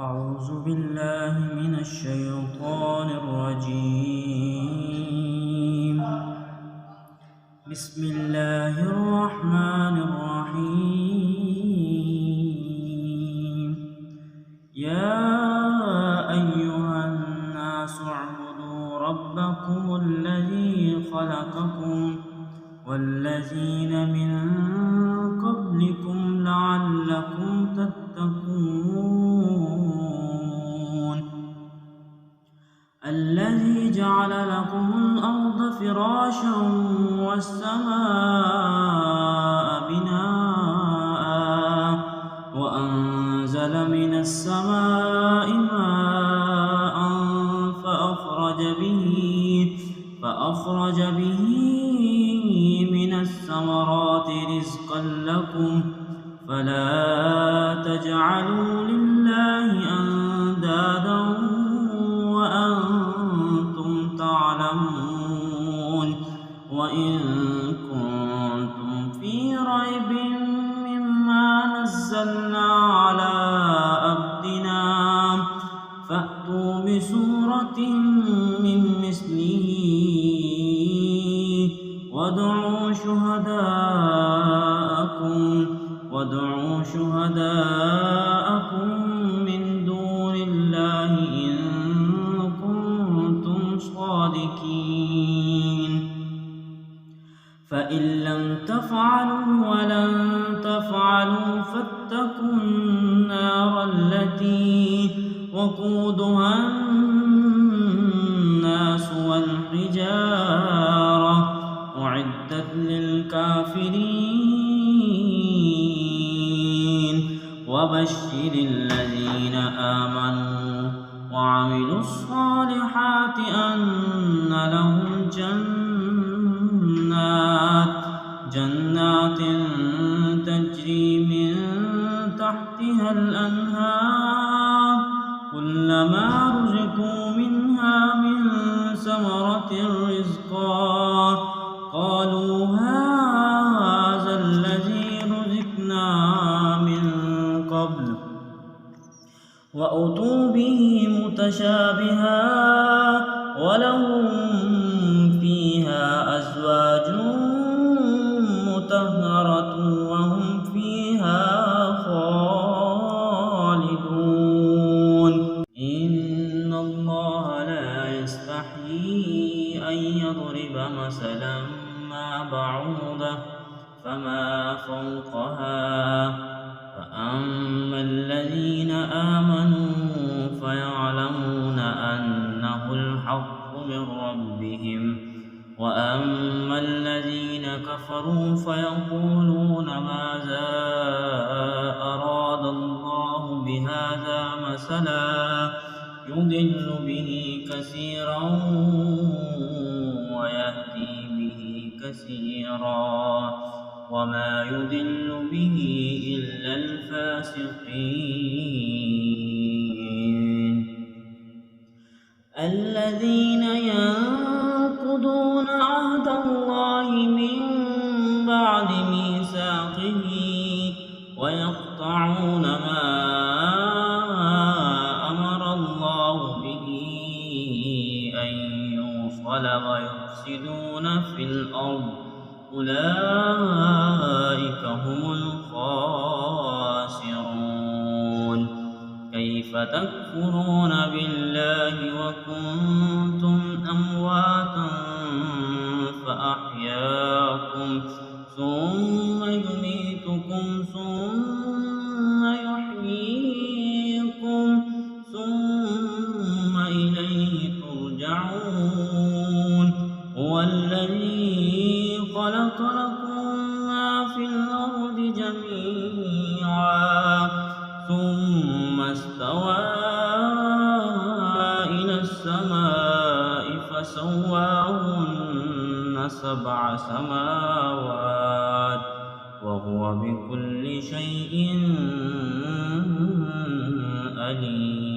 أعوذ بالله من الشيطان الرجيم. بسم الله الرحمن الرحيم. يا أيها الناس اعبدوا ربكم الذي خلقكم والذين من قبلكم لعلكم تتقون. الذي جعل لكم الأرض فراشا والسماء بناء وأنزل من السماء ماء فأخرج به من الثمرات رزقا لكم فلا تجعلوا لله أندادا وأنتم تعلمون. وإن كنتم في ريب مما نزلنا على عبدنا فأتوا بسورة من مثله وادعوا شهداءكم من دون الله إن كنتم صادقين. فإن لم تفعلوا ولن تفعلوا فاتقوا النار التي وقودها الناس والحجارة أعدت للكافرين. وبشر الذين آمنوا وعملوا الصالحات أن لهم جنات تجري من تحتها الأنهار كلما رزقوا منها من ثمرة رزقا قالوا هذا الذي رزقنا من قبل وأتوا به متشابها ولهم فيها أزواج مطهرة وهم فيها خالدون. إن الله لا يستحيي أن يضرب مثلا ما بعوضة فما فوقها فأما الذين آمنوا فيعلمون أنه الحق من ربهم وأما الذين كفروا فيقولون ماذا أراد الله بهذا مثلا يضل به كثيرا ويهدي به كثيرا وما يضل به إلا الفاسقين. الذين ينقضون عهد الله من بعد ميثاقه ويقطعون ما أمر الله به أن يوصل ويفسدون في الأرض أولئك هم الخاسرون. كيف تكفرون بالله وكنتم أمواتا فأحياكم ثم يميتكم ثم يحييكم ثم إليه ترجعون. هو الذي خلق لكم ما في الأرض جميعا ثم استوى إلى السماء فسواهن 7 سماوات وهو بكل شيء عليم.